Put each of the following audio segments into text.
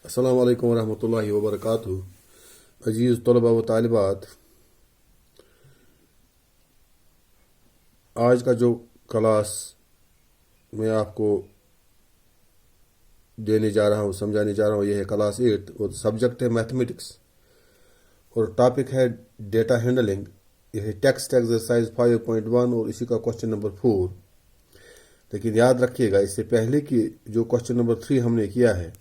अस्सलाम वालेकुम वरहमतुल्लाहि वबरकातुहू। अजीज़ तलबा व तालिबात, आज का जो क्लास मैं आपको देने जा रहा हूँ, समझाने जा रहा हूँ, यह है क्लास 8 और सब्जेक्ट है मैथमेटिक्स और टॉपिक है डेटा हैंडलिंग। यह है टेक्स्ट एक्सरसाइज 5.1 और इसी का क्वेश्चन नंबर 4। लेकिन याद रखिएगा, इससे पहले कि जो क्वेश्चन नंबर 3 हमने किया है,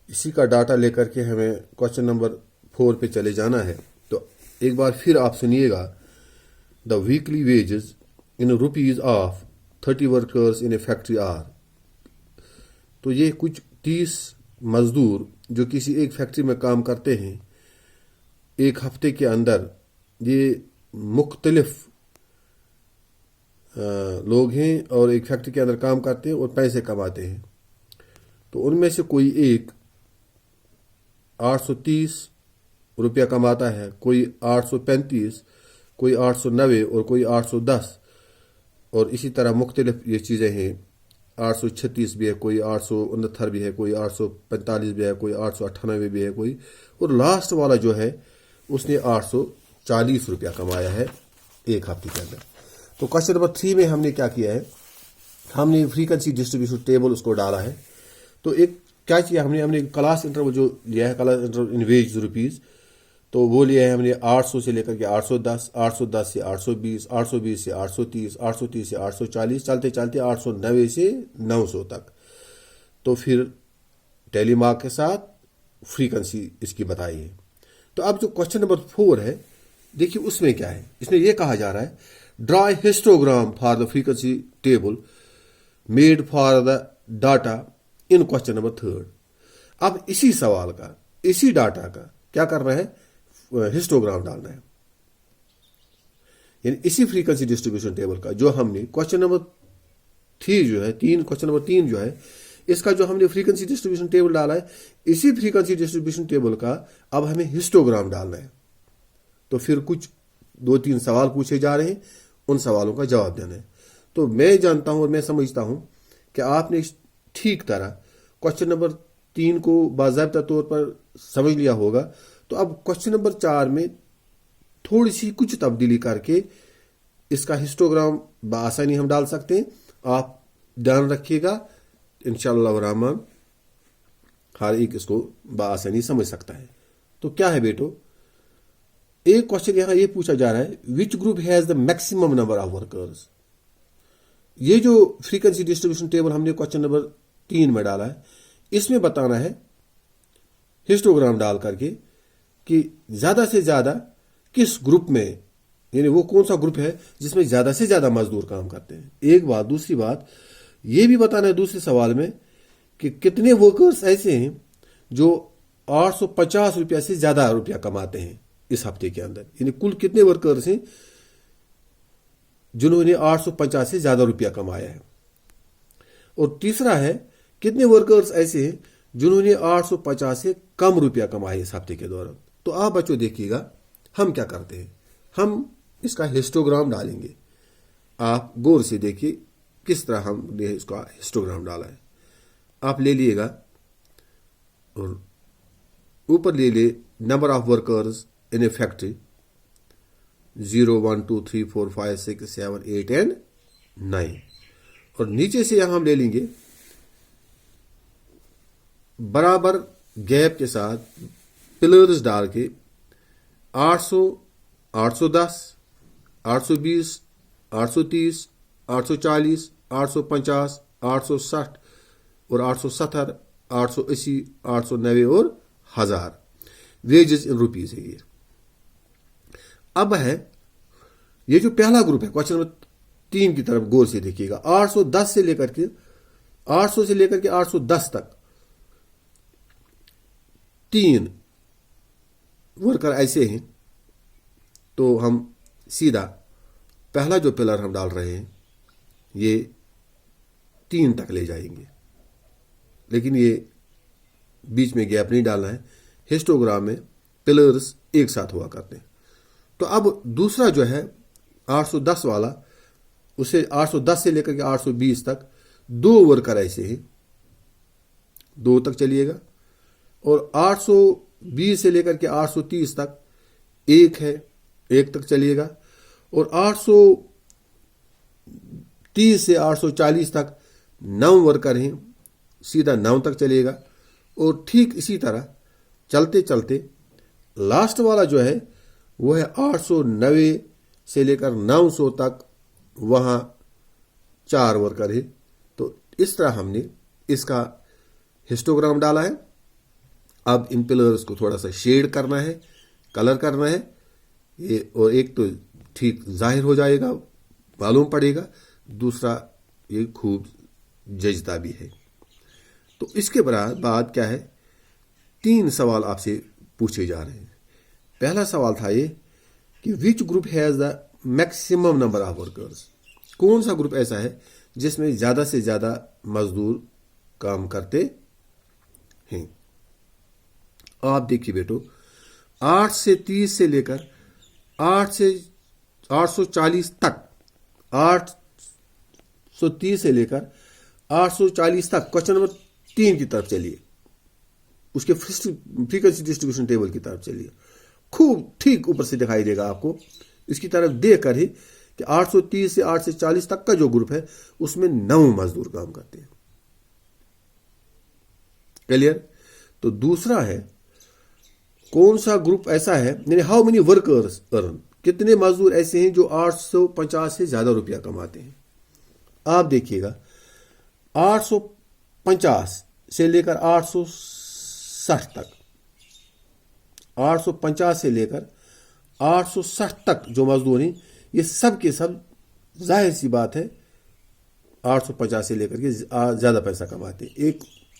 इसी का डाटा लेकर के हमें क्वेश्चन नंबर 4 पे चले जाना है। तो एक बार फिर आप सुनिएगा। The weekly wages in rupees of 30 workers in a factory are. तो ये कुछ 30 मजदूर जो किसी एक फैक्ट्री में काम करते हैं, एक हफ्ते के अंदर ये मुख्तलिफ लोग हैं और एक फैक्ट्री के अंदर काम करते हैं और पैसे कमाते हैं। तो उनमें से कोई एक 830 रुपया कमाता है, कोई 835, कोई 890 और कोई 810 और इसी तरह मुख्तलिफ ये चीज़ें हैं। 836 भी है, कोई 869 भी है, कोई 845 भी है, कोई 898 भी है कोई, और लास्ट वाला जो है उसने 840 रुपया कमाया है एक हफ्ते के अंदर। तो क्वेश्चन नंबर 3 में हमने क्या किया है, हमने फ्रीक्वेंसी डिस्ट्रीब्यूशन टेबल उसको डाला है। तो एक क्या किया हमने क्लास इंटरवल जो लिया है, class interval in wage rupees, तो वो लिया है हमने 800 से लेकर के 810, 810 से 820, 820 से 830, 830 से 840, चलते चलते 890 से 900 तक। तो फिर टेलीमार्क के साथ फ्रीक्वेंसी इसकी बताई है। तो अब जो क्वेश्चन नंबर 4 है, देखिए उसमें क्या है। इसमें यह कहा जा रहा है, draw a histogram for the frequency table made for the data in question number 3। अब इसी सवाल का, इसी डाटा का क्या करना है, हिस्टोग्राम डालना है। यानी इसी फ्रीक्वेंसी डिस्ट्रीब्यूशन टेबल का जो हमने क्वेश्चन नंबर 3 जो है, क्वेश्चन नंबर 3 जो है, इसका जो हमने फ्रीक्वेंसी डिस्ट्रीब्यूशन टेबल डाला है, इसी फ्रीक्वेंसी डिस्ट्रीब्यूशन टेबल का अब हमें हिस्टोग्राम डालना है। तो फिर कुछ 2-3 सवाल पूछे जा रहे हैं, उन सवालों का जवाब देना है। तो मैं जानता हूं और मैं समझता हूं कि आपने ठीक तरह क्वेश्चन नंबर 3 को बाज़ाब्ता तौर पर समझ लिया होगा। तो अब क्वेश्चन नंबर 4 में थोड़ी सी कुछ तब्दीली करके इसका हिस्टोग्राम बआसानी हम डाल सकते हैं। आप ध्यान रखिएगा, इंशाअल्लाह रहमान हर एक इसको बआसानी समझ सकता है। तो क्या है बेटो, एक क्वेश्चन यहां ये पूछा जा रहा है, which group has the maximum number of workers. ये जो फ्रीक्वेंसी डिस्ट्रीब्यूशन टेबल हमने क्वेश्चन नंबर 3 में डाला है, इसमें बताना है हिस्टोग्राम डाल करके कि ज्यादा से ज्यादा किस ग्रुप में, यानी वो कौन सा ग्रुप है जिसमें ज्यादा से ज्यादा मजदूर काम करते हैं। एक बात। दूसरी बात ये भी बताना है दूसरे सवाल में कि कितने वर्कर्स ऐसे हैं जो 850 रुपया से ज्यादा रुपया कमाते हैं इस हफ्ते के अंदर। यानी कुल कितने वर्कर्स हैं जिन्होंने 850 से ज्यादा रुपया कमाया है। और तीसरा है, कितने वर्कर्स ऐसे हैं जिन्होंने 850 से कम रुपया कमाया इस हफ्ते के दौरान। तो आप बच्चों देखिएगा, हम क्या करते हैं, हम इसका हिस्टोग्राम डालेंगे। आप गौर से देखिए किस तरह हमने इसका हिस्टोग्राम डाला है। आप ले लिएगा और ऊपर ले ले number of workers in a factory 0, 1, 2, 3, 4, 5, 6, 7, 8 and 9। और नीचे से यहां हम ले लेंगे बराबर गैप के साथ पिलर्स डाल के 800, 810, 820, 830, 840, 850, 860 और 870, 880, 890 और 1000 वेजेस इन रुपीज है। ये अब है ये जो पहला ग्रुप है, क्वेश्चन नंबर 3 की तरफ गौर से देखिएगा। 810 से लेकर के 800 से लेकर के 810 तक 3 वर्कर ऐसे हैं। तो हम सीधा पहला जो पिलर हम डाल रहे हैं ये 3 तक ले जाएंगे, लेकिन ये बीच में गैप नहीं डालना है। हिस्टोग्राम में पिलर्स एक साथ हुआ करते हैं। तो अब दूसरा जो है 810 वाला, उसे 810 से लेकर के 820 तक 2 वर्कर ऐसे हैं, 2 तक चलिएगा। اور 820 سے لے کر کے 830 تک ایک ہے، ایک تک چلیے گا، اور 830 سے 840 تک 9 ورکر ہیں، سیدھا 9 تک چلے گا، اور ٹھیک اسی طرح چلتے چلتے لاسٹ والا جو ہے وہ ہے 890 سے لے کر 900 تک، وہاں 4 ورکر ہے۔ تو اس طرح ہم نے اس کا ہسٹوگرام ڈالا ہے۔ اب ان پلرز کو تھوڑا سا شیڈ کرنا ہے، کلر کرنا ہے، یہ اور ایک تو ٹھیک ظاہر ہو جائے گا، معلوم پڑے گا، دوسرا یہ خوب ججتا بھی ہے۔ تو اس کے بعد کیا ہے، 3 سوال آپ سے پوچھے جا رہے ہیں۔ پہلا سوال تھا یہ کہ which group has the maximum number of workers, کون سا گروپ ایسا ہے جس میں زیادہ سے زیادہ مزدور کام کرتے ہیں۔ آپ دیکھیے بیٹو، 8 سے 30 سے لے کر 840 تک، 830 سے لے کر 840 تک کوشچن نمبر 3 کی طرف چلیے، اس کے فریکوینسی ڈسٹریبیوشن ٹیبل کی طرف چلیے، خوب ٹھیک اوپر سے دکھائی دے گا آپ کو، اس کی طرف دیکھ کر ہی کہ 830 سے 840 تک کا جو گروپ ہے اس میں 9 مزدور کام کرتے ہیں۔ کلیئر؟ تو دوسرا ہے کون سا گروپ ایسا ہے، یعنی ہاؤ مینی ورکرز ارن، کتنے مزدور ایسے ہیں جو 850 سے زیادہ روپیہ کماتے ہیں۔ آپ دیکھیے گا 850 سے لے کر 860 تک، 850 سے لے کر 860 تک جو مزدور ہیں یہ سب کے سب ظاہر سی بات ہے 850 سے لے کر کے زیادہ پیسہ کماتے ہیں۔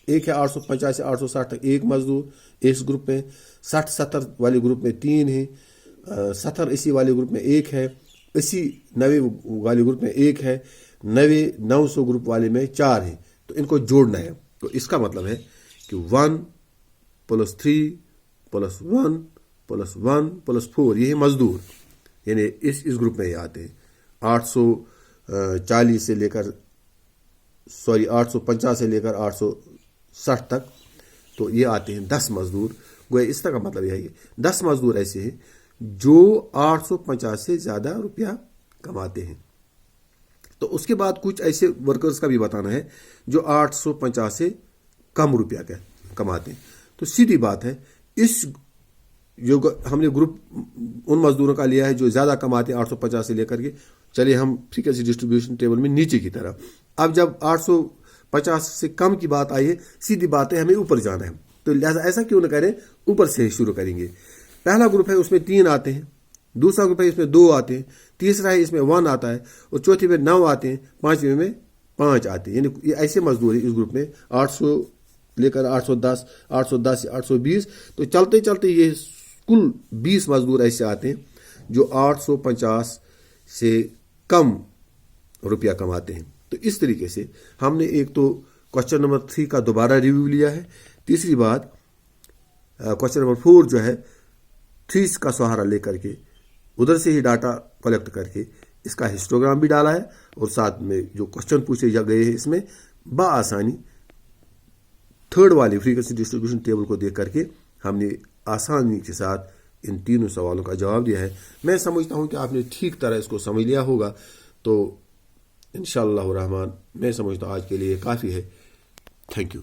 ایک ہے 850 سے 860 تک ایک مزدور اس گروپ میں، 60-70 والے گروپ میں 3 ہیں، 70-80 والے گروپ میں 1 ہے، 80-90 والے گروپ میں 1 ہے، 90-900 گروپ والے میں 4 ہیں۔ تو ان کو جوڑنا ہے، تو اس کا مطلب ہے کہ 1 + 3 + 1 + 1 + 4 یہ ہے مزدور، یعنی اس گروپ میں یہ آتے ہیں 850 سے لے کر 860 تک، تو یہ آتے ہیں 10 مزدور۔ گویا اس طرح کا مطلب یہ ہے کہ 10 مزدور ایسے ہیں جو 850 سے زیادہ روپیہ کماتے ہیں۔ تو اس کے بعد کچھ ایسے ورکرز کا بھی بتانا ہے جو 850 سے کم روپیہ کماتے ہیں۔ تو سیدھی بات ہے، اس جو ہم نے گروپ ان مزدوروں کا لیا ہے جو زیادہ کماتے ہیں 850 سے لے کر کے، چلیے ہم فریکوینسی ڈسٹریبیوشن ٹیبل میں نیچے کی طرف، اب جب 850 سے کم کی بات آئی ہے، سیدھی بات ہے ہمیں اوپر جانا ہے، تو لہٰذا ایسا کیوں نہ کریں، اوپر سے شروع کریں گے۔ پہلا گروپ ہے اس میں 3 آتے ہیں، دوسرا گروپ ہے اس میں 2 آتے ہیں، تیسرا ہے اس میں 1 آتا ہے، اور چوتھے میں 9 آتے ہیں، پانچویں میں 5 آتے ہیں، یعنی یہ ایسے مزدور ہیں اس گروپ میں 800 لے کر 810 سے 820، تو چلتے چلتے یہ کل 20 مزدور ایسے آتے ہیں جو 850 سے کم روپیہ کماتے ہیں۔ تو اس طریقے سے ہم نے ایک تو کوشچن نمبر 3 کا دوبارہ ریویو لیا ہے، تیسری بات کوشچن نمبر 4 جو ہے 3 کا سہارا لے کر کے ادھر سے ہی ڈاٹا کلیکٹ کر کے اس کا ہسٹوگرام بھی ڈالا ہے، اور ساتھ میں جو کوشچن پوچھے گئے ہیں اس میں بآسانی 3rd والی فریکوینسی ڈسٹریبیوشن ٹیبل کو دیکھ کر کے ہم نے آسانی کے ساتھ ان 3 سوالوں کا جواب دیا ہے۔ میں سمجھتا ہوں کہ آپ نے ٹھیک طرح اس کو سمجھ لیا ہوگا، تو انشاءاللہ الرحمن میں سمجھتا ہوں آج کے لیے کافی ہے۔ Thank you.